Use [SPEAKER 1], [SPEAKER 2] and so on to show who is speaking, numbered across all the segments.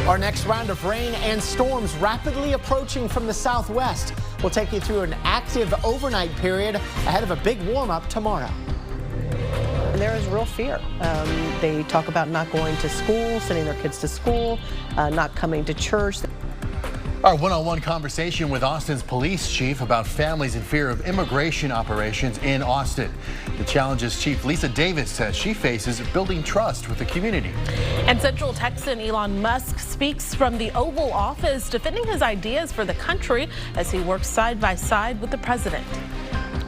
[SPEAKER 1] Our next round of rain and storms rapidly approaching from the southwest. We'll take you through an active overnight period ahead of a big warm-up tomorrow.
[SPEAKER 2] There is real fear. They talk about not going to school, sending their kids to school, not coming to church.
[SPEAKER 3] Our one-on-one conversation with Austin's police chief about families in fear of immigration operations in Austin. The challenges Chief Lisa Davis says she faces building trust with the community.
[SPEAKER 4] And Central Texan Elon Musk speaks from the Oval Office, defending his ideas for the country as he works side by side with the president.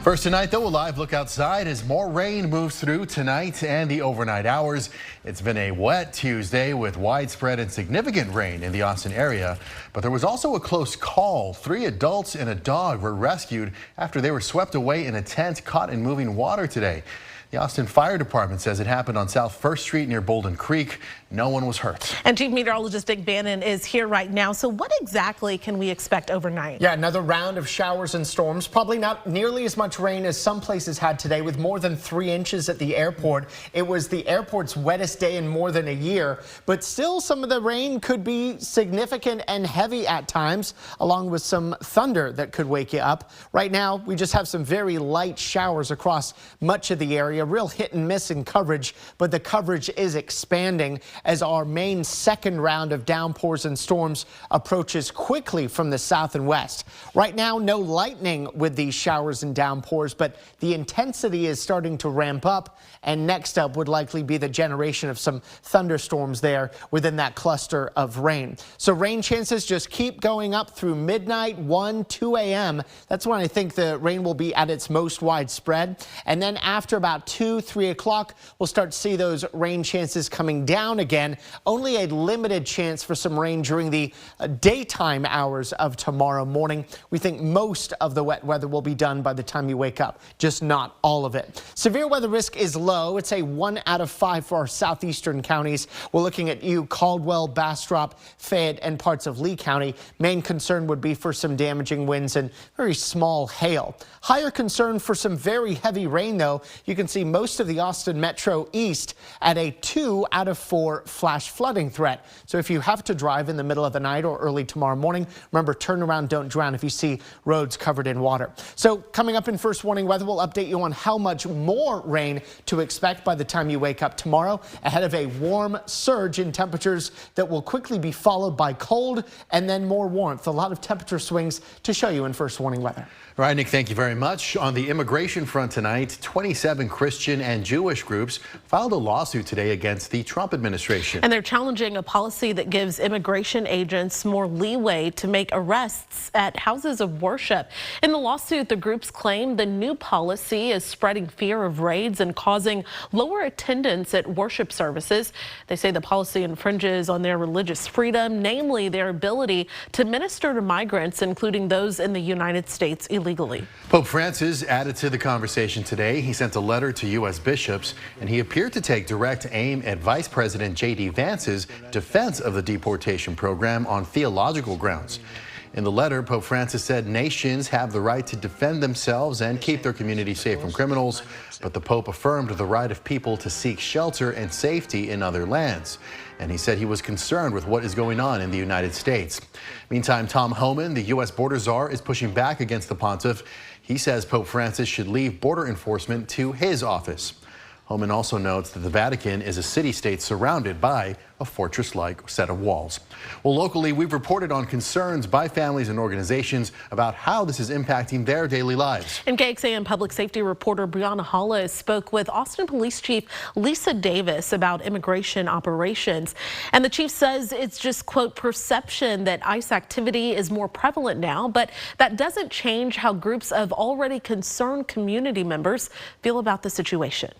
[SPEAKER 3] First tonight, though, a live look outside as more rain moves through tonight and the overnight hours. It's been a wet Tuesday with widespread and significant rain in the Austin area. But there was also a close call. 3 adults and a dog were rescued after they were swept away in a tent caught in moving water today. The Austin Fire Department says it happened on South 1st Street near Bolden Creek. No one was hurt.
[SPEAKER 4] And Chief Meteorologist Dick Bannon is here right now. So what exactly can we expect overnight?
[SPEAKER 1] Yeah, another round of showers and storms. Probably not nearly as much rain as some places had today, with more than 3 inches at the airport. It was the airport's wettest day in more than a year. But still, some of the rain could be significant and heavy at times, along with some thunder that could wake you up. Right now, we just have some very light showers across much of the area. Real hit and miss in coverage, but the coverage is expanding as our main second round of downpours and storms approaches quickly from the south and west. Right now, no lightning with these showers and downpours, but the intensity is starting to ramp up, and next up would likely be the generation of some thunderstorms there within that cluster of rain. So rain chances just keep going up through midnight, 1, 2 a.m. That's when I think the rain will be at its most widespread. And then after about 2, 3 o'clock, we'll start to see those rain chances coming down again. Only a limited chance for some rain during the daytime hours of tomorrow morning. We think most of the wet weather will be done by the time you wake up, just not all of it. Severe weather risk is low. It's a 1 out of 5 for our southeastern counties. We're looking at Caldwell, Bastrop, Fayette, and parts of Lee County. Main concern would be for some damaging winds and very small hail. Higher concern for some very heavy rain, though. You can see most of the Austin Metro East at a 2 out of 4 flash flooding threat. So if you have to drive in the middle of the night or early tomorrow morning, remember, turn around, don't drown if you see roads covered in water. So coming up in First Warning Weather, we'll update you on how much more rain to expect by the time you wake up tomorrow, ahead of a warm surge in temperatures that will quickly be followed by cold and then more warmth. A lot of temperature swings to show you in First Warning Weather.
[SPEAKER 3] All right, Nick, thank you very much. On the immigration front tonight, 27 Christian and Jewish groups filed a lawsuit today against the Trump administration.
[SPEAKER 4] And they're challenging a policy that gives immigration agents more leeway to make arrests at houses of worship. In the lawsuit, the groups claim the new policy is spreading fear of raids and causing lower attendance at worship services. They say the policy infringes on their religious freedom, namely their ability to minister to migrants, including those in the United States illegally.
[SPEAKER 3] Pope Francis added to the conversation today. He sent a letter to U.S. bishops, and he appeared to take direct aim at Vice President J.D. Vance's defense of the deportation program on theological grounds. In the letter, Pope Francis said nations have the right to defend themselves and keep their community safe from criminals, but the Pope affirmed the right of people to seek shelter and safety in other lands. And he said he was concerned with what is going on in the United States. Meantime, Tom Homan, the U.S. border czar, is pushing back against the pontiff. He says Pope Francis should leave border enforcement to his office. Homan also notes that the Vatican is a city-state surrounded by a fortress-like set of walls. Well, locally, we've reported on concerns by families and organizations about how this is impacting their daily lives.
[SPEAKER 4] And KXAN public safety reporter Brianna Hollis spoke with Austin Police Chief Lisa Davis about immigration operations. And the chief says it's just, quote, perception that ICE activity is more prevalent now, but that doesn't change how groups of already concerned community members feel about the situation.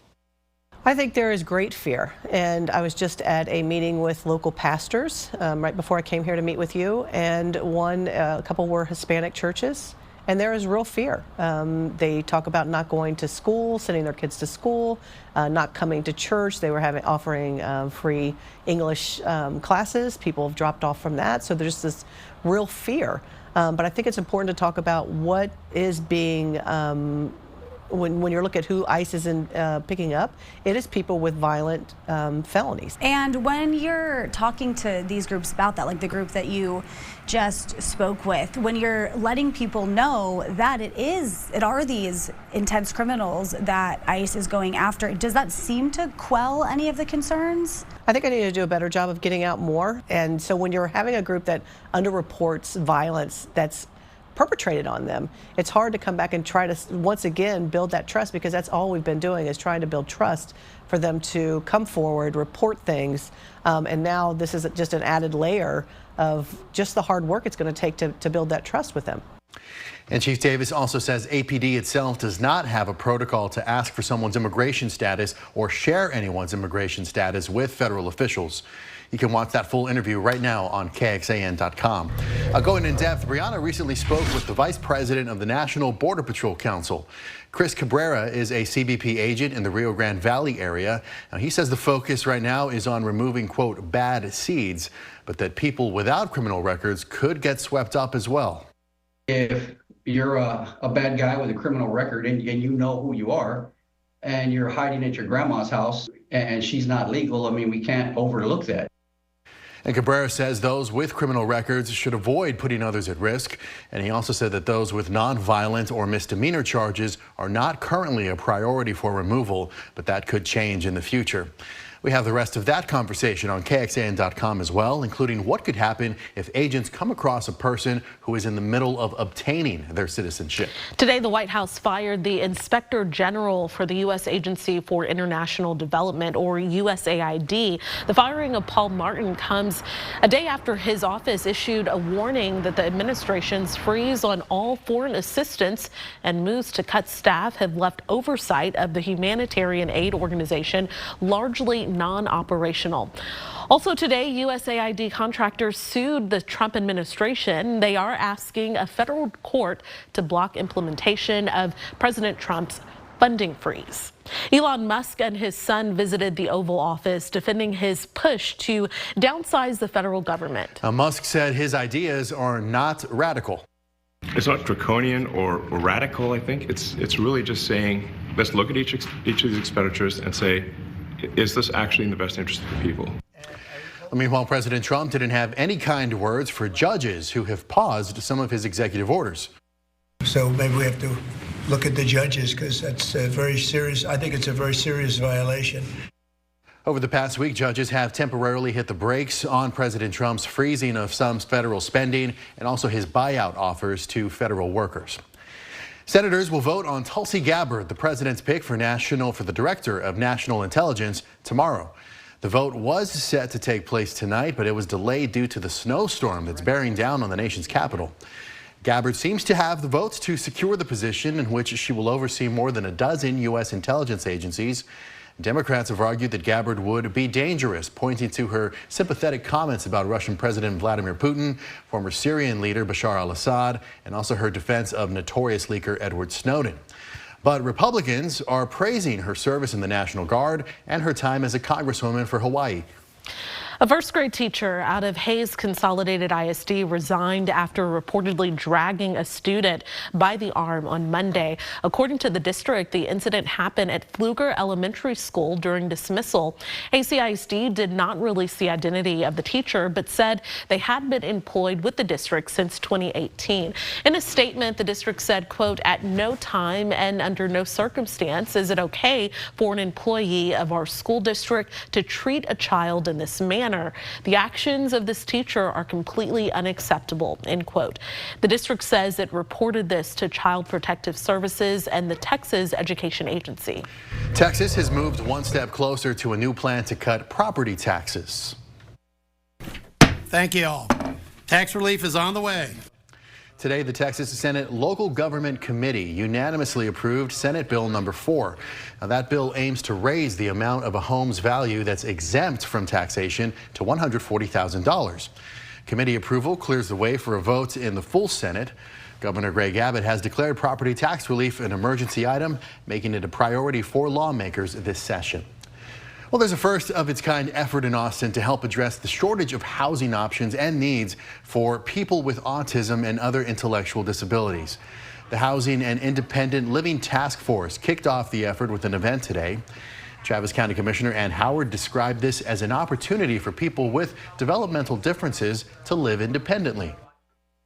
[SPEAKER 2] I think there is great fear, and I was just at a meeting with local pastors right before I came here to meet with you, and a couple were Hispanic churches, and there is real fear. They talk about not going to school, sending their kids to school, not coming to church. They were offering free English classes. People have dropped off from that, so there's this real fear. But I think it's important to talk about what is being when you look at who ICE is picking up, it is people with violent felonies.
[SPEAKER 5] And when you're talking to these groups about that, like the group that you just spoke with, when you're letting people know that it are these intense criminals that ICE is going after, does that seem to quell any of the concerns?
[SPEAKER 2] I think I need to do a better job of getting out more. And so when you're having a group that underreports violence that's perpetrated on them, it's hard to come back and try to once again build that trust, because that's all we've been doing is trying to build trust for them to come forward, report things, and now this is just an added layer of just the hard work it's going to take to build that trust with them.
[SPEAKER 3] And Chief Davis also says APD itself does not have a protocol to ask for someone's immigration status or share anyone's immigration status with federal officials. You can watch that full interview right now on KXAN.com. Going in depth, Brianna recently spoke with the Vice President of the National Border Patrol Council. Chris Cabrera is a CBP agent in the Rio Grande Valley area. Now, he says the focus right now is on removing, quote, bad seeds, but that people without criminal records could get swept up as well.
[SPEAKER 6] If you're a bad guy with a criminal record and you know who you are, and you're hiding at your grandma's house and she's not legal, I mean, we can't overlook that.
[SPEAKER 3] And Cabrera says those with criminal records should avoid putting others at risk. And he also said that those with non-violent or misdemeanor charges are not currently a priority for removal, but that could change in the future. We have the rest of that conversation on KXAN.com as well, including what could happen if agents come across a person who is in the middle of obtaining their citizenship.
[SPEAKER 4] Today, the White House fired the Inspector General for the U.S. Agency for International Development, or USAID. The firing of Paul Martin comes a day after his office issued a warning that the administration's freeze on all foreign assistance and moves to cut staff have left oversight of the humanitarian aid organization largely non-operational. Also today, USAID contractors sued the Trump administration. They are asking a federal court to block implementation of President Trump's funding freeze. Elon Musk and his son visited the Oval Office, defending his push to downsize the federal government.
[SPEAKER 3] Now, Musk said his ideas are not radical.
[SPEAKER 7] It's not draconian or radical, I think. It's really just saying, let's look at each of these expenditures and say, is this actually in the best interest of the people?
[SPEAKER 3] Meanwhile, President Trump didn't have any kind words for judges who have paused some of his executive orders.
[SPEAKER 8] So maybe we have to look at the judges, because that's very serious. I think it's a very serious violation.
[SPEAKER 3] Over the past week, judges have temporarily hit the brakes on President Trump's freezing of some federal spending and also his buyout offers to federal workers. Senators will vote on Tulsi Gabbard, the president's pick for the director of national intelligence, tomorrow. The vote was set to take place tonight, but it was delayed due to the snowstorm that's bearing down on the nation's capital. Gabbard seems to have the votes to secure the position, in which she will oversee more than a dozen U.S. intelligence agencies. Democrats have argued that Gabbard would be dangerous, pointing to her sympathetic comments about Russian President Vladimir Putin, former Syrian leader Bashar al-Assad, and also her defense of notorious leaker Edward Snowden. But Republicans are praising her service in the National Guard and her time as a congresswoman for Hawaii.
[SPEAKER 4] A first grade teacher out of Hayes Consolidated ISD resigned after reportedly dragging a student by the arm on Monday. According to the district, the incident happened at Pfluger Elementary School during dismissal. ACISD did not release the identity of the teacher, but said they had been employed with the district since 2018. In a statement, the district said, quote, "At no time and under no circumstance is it okay for an employee of our school district to treat a child in this manner. The actions of this teacher are completely unacceptable," end quote. The district says it reported this to Child Protective Services and the Texas Education Agency.
[SPEAKER 3] Texas has moved one step closer to a new plan to cut property taxes.
[SPEAKER 9] Thank you all. Tax relief is on the way.
[SPEAKER 3] Today, the Texas Senate Local Government Committee unanimously approved Senate Bill number 4. Now, that bill aims to raise the amount of a home's value that's exempt from taxation to $140,000. Committee approval clears the way for a vote in the full Senate. Governor Greg Abbott has declared property tax relief an emergency item, making it a priority for lawmakers this session. Well, there's a first of its kind effort in Austin to help address the shortage of housing options and needs for people with autism and other intellectual disabilities. The Housing and Independent Living Task Force kicked off the effort with an event today. Travis County Commissioner Ann Howard described this as an opportunity for people with developmental differences to live independently.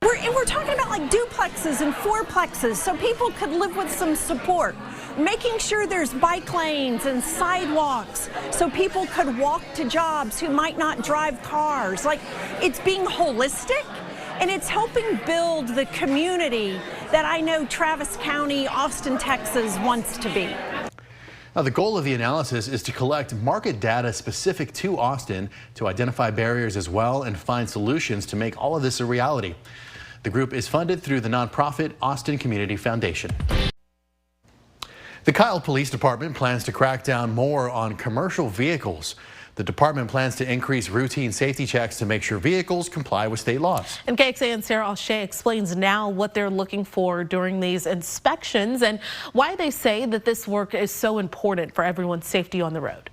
[SPEAKER 10] We're talking about like duplexes and fourplexes so people could live with some support. Making sure there's bike lanes and sidewalks so people could walk to jobs who might not drive cars. Like, it's being holistic and it's helping build the community that I know Travis County, Austin, Texas wants to be.
[SPEAKER 3] Now, the goal of the analysis is to collect market data specific to Austin to identify barriers as well and find solutions to make all of this a reality. The group is funded through the nonprofit Austin Community Foundation. The Kyle Police Department plans to crack down more on commercial vehicles. The department plans to increase routine safety checks to make sure vehicles comply with state laws.
[SPEAKER 4] And KXAN Sarah Alshay explains now what they're looking for during these inspections and why they say that this work is so important for everyone's safety on the road.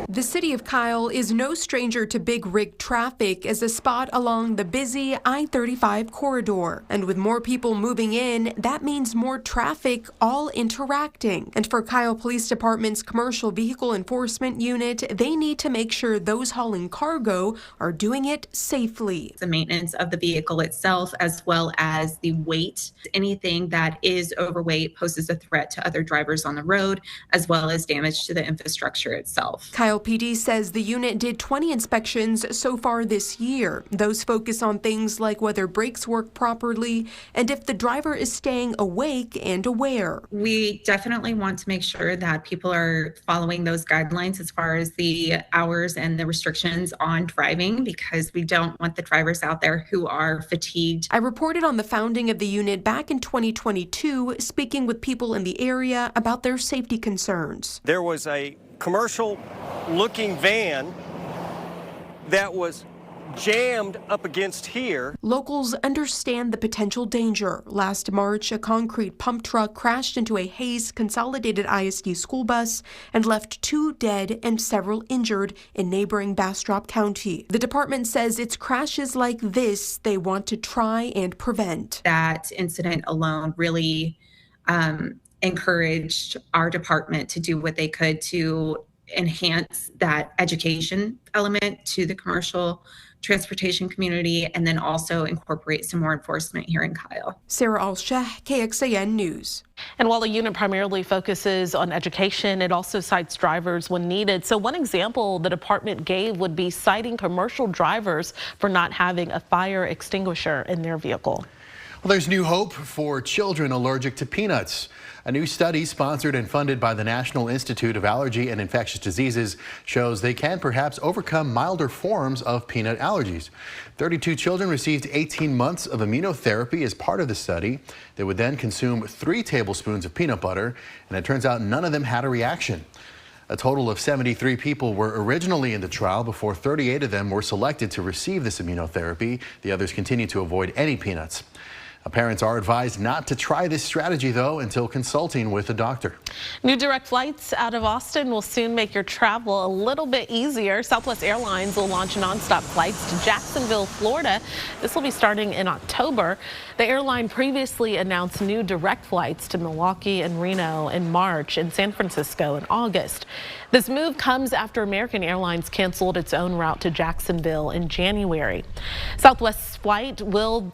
[SPEAKER 11] The city of Kyle is no stranger to big rig traffic as a spot along the busy I-35 corridor. And with more people moving in, that means more traffic all interacting. And for Kyle Police Department's Commercial Vehicle Enforcement Unit, they need to make sure those hauling cargo are doing it safely.
[SPEAKER 12] The maintenance of the vehicle itself, as well as the weight. Anything that is overweight poses a threat to other drivers on the road, as well as damage to the infrastructure itself.
[SPEAKER 11] Kyle PD says the unit did 20 inspections so far this year. Those focus on things like whether brakes work properly and if the driver is staying awake and aware.
[SPEAKER 12] We definitely want to make sure that people are following those guidelines as far as the hours and the restrictions on driving, because we don't want the drivers out there who are fatigued.
[SPEAKER 11] I reported on the founding of the unit back in 2022, speaking with people in the area about their safety concerns.
[SPEAKER 13] There was a commercial looking van that was jammed up against here.
[SPEAKER 11] Locals understand the potential danger. Last March, a concrete pump truck crashed into a Hayes Consolidated ISD school bus and left 2 dead and several injured in neighboring Bastrop County. The department says it's crashes like this they want to try and prevent.
[SPEAKER 12] That incident alone really encouraged our department to do what they could to enhance that education element to the commercial transportation community, and then also incorporate some more enforcement here in Kyle.
[SPEAKER 11] Sarah Alshay, KXAN News.
[SPEAKER 4] And while the unit primarily focuses on education, it also cites drivers when needed. So one example the department gave would be citing commercial drivers for not having a fire extinguisher in their vehicle.
[SPEAKER 3] Well, there's new hope for children allergic to peanuts. A new study sponsored and funded by the National Institute of Allergy and Infectious Diseases shows they can perhaps overcome milder forms of peanut allergies. 32 children received 18 months of immunotherapy as part of the study. They would then consume 3 tablespoons of peanut butter, and it turns out none of them had a reaction. A total of 73 people were originally in the trial before 38 of them were selected to receive this immunotherapy. The others continue to avoid any peanuts. Parents are advised not to try this strategy, though, until consulting with a doctor.
[SPEAKER 4] New direct flights out of Austin will soon make your travel a little bit easier. Southwest Airlines will launch nonstop flights to Jacksonville, Florida. This will be starting in October. The airline previously announced new direct flights to Milwaukee and Reno in March and San Francisco in August. This move comes after American Airlines canceled its own route to Jacksonville in January. Southwest's flight will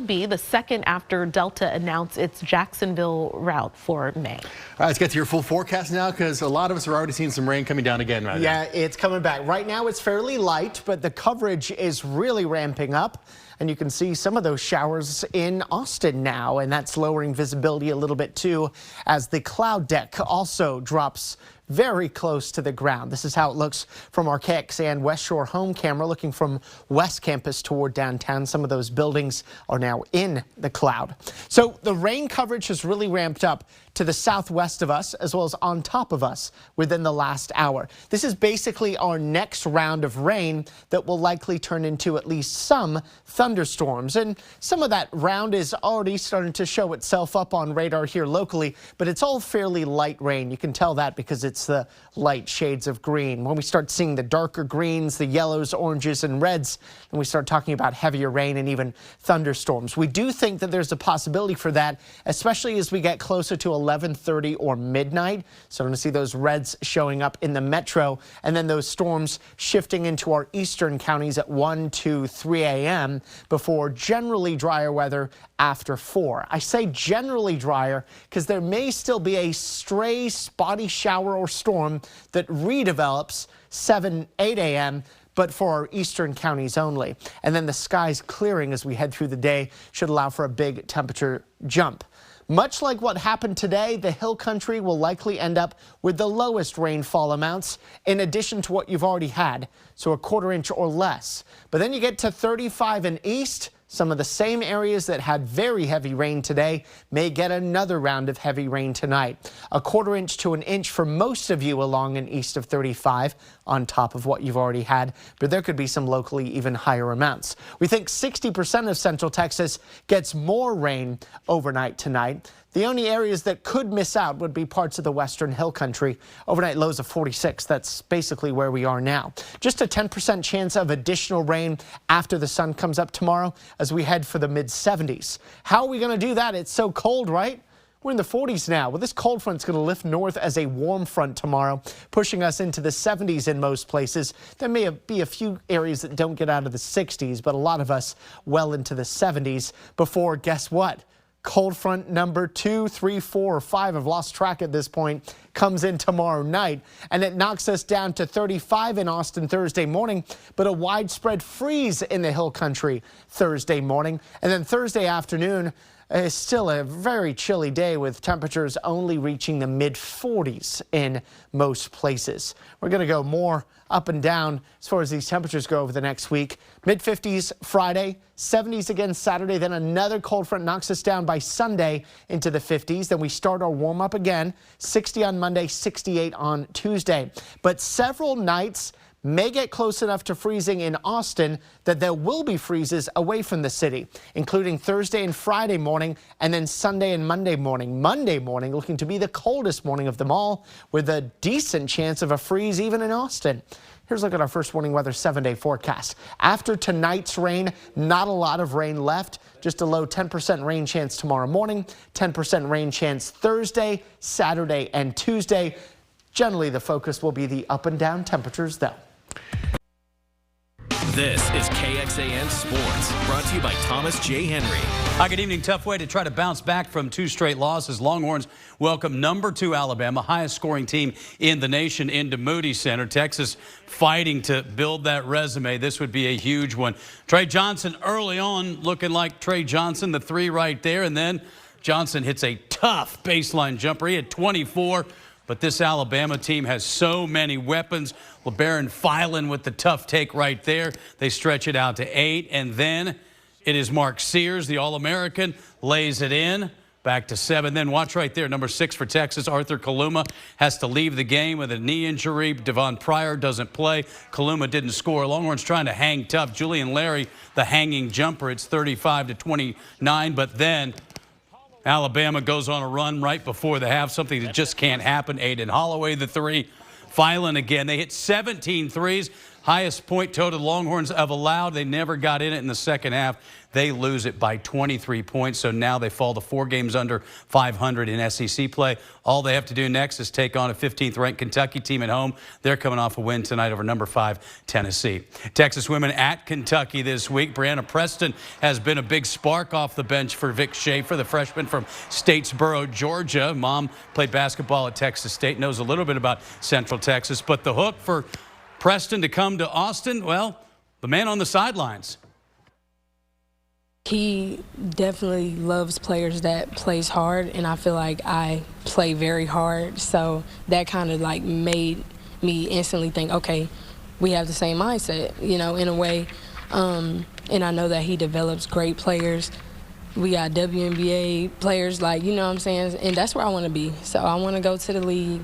[SPEAKER 4] be the second after Delta announced its Jacksonville route for May.
[SPEAKER 3] All right, let's get to your full forecast now, because a lot of us are already seeing some rain coming down again right now.
[SPEAKER 1] Yeah, it's coming back. Right now it's fairly light, but the coverage is really ramping up. And you can see some of those showers in Austin now, and that's lowering visibility a little bit too, as the cloud deck also drops very close to the ground. This is how it looks from our KXAN West Shore home camera, looking from West Campus toward downtown. Some of those buildings are now in the cloud. So the rain coverage has really ramped up to the southwest of us, as well as on top of us within the last hour. This is basically our next round of rain that will likely turn into at least some thunderstorms. And some of that round is already starting to show itself up on radar here locally, but it's all fairly light rain. You can tell that because it's it's the light shades of green. When we start seeing the darker greens, the yellows, oranges, and reds, then we start talking about heavier rain and even thunderstorms. We do think that there's a possibility for that, especially as we get closer to 11:30 or midnight. So we're going to see those reds showing up in the metro, and then those storms shifting into our eastern counties at 1 to 3 a.m. before generally drier weather after 4. I say generally drier because there may still be a stray spotty shower or storm that redevelops 7, 8 a.m. but for our eastern counties only. And then the skies clearing as we head through the day should allow for a big temperature jump. Much like what happened today, the hill country will likely end up with the lowest rainfall amounts in addition to what you've already had, so a 1/4 inch or less. But then you get to 35 and east. Some of the same areas that had very heavy rain today may get another round of heavy rain tonight. A 1/4 inch to an inch for most of you along and east of 35 on top of what you've already had, but there could be some locally even higher amounts. We think 60% of Central Texas gets more rain overnight tonight. The only areas that could miss out would be parts of the western hill country. Overnight lows of 46. That's basically where we are now. Just a 10% chance of additional rain after the sun comes up tomorrow as we head for the mid-70s. How are we going to do that? It's so cold, right? We're in the 40s now. Well, this cold front's going to lift north as a warm front tomorrow, pushing us into the 70s in most places. There may be a few areas that don't get out of the 60s, but a lot of us well into the 70s before, guess what? Cold front number 2, 3, 4, or 5, I've lost track at this point, comes in tomorrow night, and it knocks us down to 35 in Austin Thursday morning, but a widespread freeze in the hill country Thursday morning. And then Thursday afternoon is still a very chilly day with temperatures only reaching the mid-40s in most places. We're going to go more up and down as far as these temperatures go over the next week. Mid-50s Friday, 70s again Saturday, then another cold front knocks us down by Sunday into the 50s. Then we start our warm up again, 60 on Monday, 68 on Tuesday. But several nights may get close enough to freezing in Austin that there will be freezes away from the city, including Thursday and Friday morning, and then Sunday and Monday morning. Monday morning looking to be the coldest morning of them all, with a decent chance of a freeze even in Austin. Here's a look at our first warning weather 7-day forecast. After tonight's rain, not a lot of rain left, just a low 10% rain chance tomorrow morning, 10% rain chance Thursday, Saturday, and Tuesday. Generally, the focus will be the up and down temperatures, though.
[SPEAKER 14] This is KXAN Sports, brought to you by Thomas J. Henry.
[SPEAKER 15] Hi, good evening. Tough way to try to bounce back from 2 straight losses. Longhorns welcome number 2 Alabama, highest scoring team in the nation, into Moody Center. Texas fighting to build that resume. This would be a huge one. Trey Johnson early on looking like Trey Johnson, the 3 right there. And then Johnson hits a tough baseline jumper. He had 24. But this Alabama team has so many weapons. LeBaron Filan with the tough take right there. They stretch it out to 8. And then it is Mark Sears, the All-American, lays it in. Back to 7. Then watch right there, number 6 for Texas, Arthur Kaluma, has to leave the game with a knee injury. Devon Pryor doesn't play. Kaluma didn't score. Longhorns trying to hang tough. Julian Larry, the hanging jumper. It's 35-29. But then Alabama goes on a run right before the half, something that just can't happen. Aiden Holloway, the 3. Filan again. They hit 17 threes. Highest point total Longhorns have allowed. They never got in it in the second half. They lose it by 23 points. So now they fall to 4 games under 500 in SEC play. All they have to do next is take on a 15th ranked Kentucky team at home. They're coming off a win tonight over number 5 Tennessee. Texas women at Kentucky this week. Brianna Preston has been a big spark off the bench for Vic Schaefer, the freshman from Statesboro, Georgia. Mom played basketball at Texas State, knows a little bit about Central Texas. But the hook for Preston to come to Austin, well, the man on the sidelines.
[SPEAKER 16] He definitely loves players that plays hard, and I feel like I play very hard. So that kind of like made me instantly think, okay, we have the same mindset, you know, in a way. And I know that he develops great players. We got WNBA players, like, you know what I'm saying? And that's where I want to be. So I want to go to the league,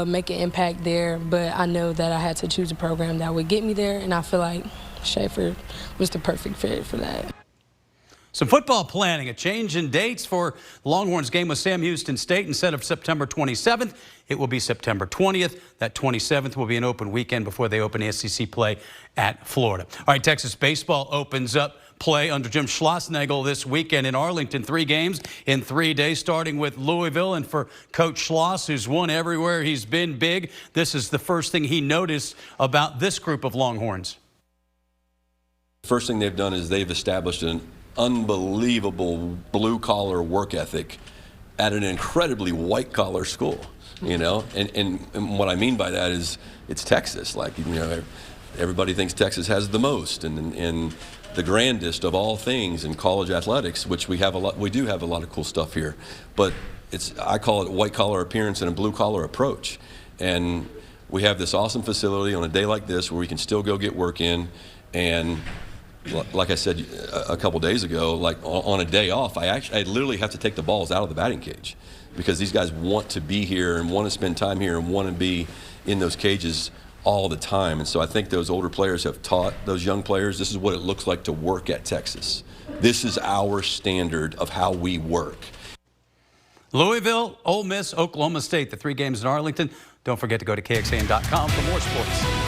[SPEAKER 16] make an impact there. But I know that I had to choose a program that would get me there, and I feel like Schaefer was the perfect fit for that.
[SPEAKER 15] Some football planning, a change in dates for the Longhorns game with Sam Houston State. Instead of September 27th, it will be September 20th. That 27th will be an open weekend before they open SEC play at Florida. All right, Texas baseball opens up play under Jim Schlossnagle this weekend in Arlington. 3 games in 3 days, starting with Louisville. And for Coach Schloss, who's won everywhere he's been big, this is the first thing he noticed about this group of Longhorns.
[SPEAKER 17] First thing they've done is they've established an unbelievable blue-collar work ethic at an incredibly white-collar school, you know? And what I mean by that is it's Texas. Like, you know, everybody thinks Texas has the most and the grandest of all things in college athletics, which we do have a lot of cool stuff here. But I call it white-collar appearance and a blue-collar approach. And we have this awesome facility on a day like this where we can still go get work in. And like I said a couple days ago, like on a day off, I literally have to take the balls out of the batting cage because these guys want to be here and want to spend time here and want to be in those cages all the time. And so I think those older players have taught those young players this is what it looks like to work at Texas. This is our standard of how we work.
[SPEAKER 15] Louisville, Ole Miss, Oklahoma State, the 3 games in Arlington. Don't forget to go to KXAN.com for more sports.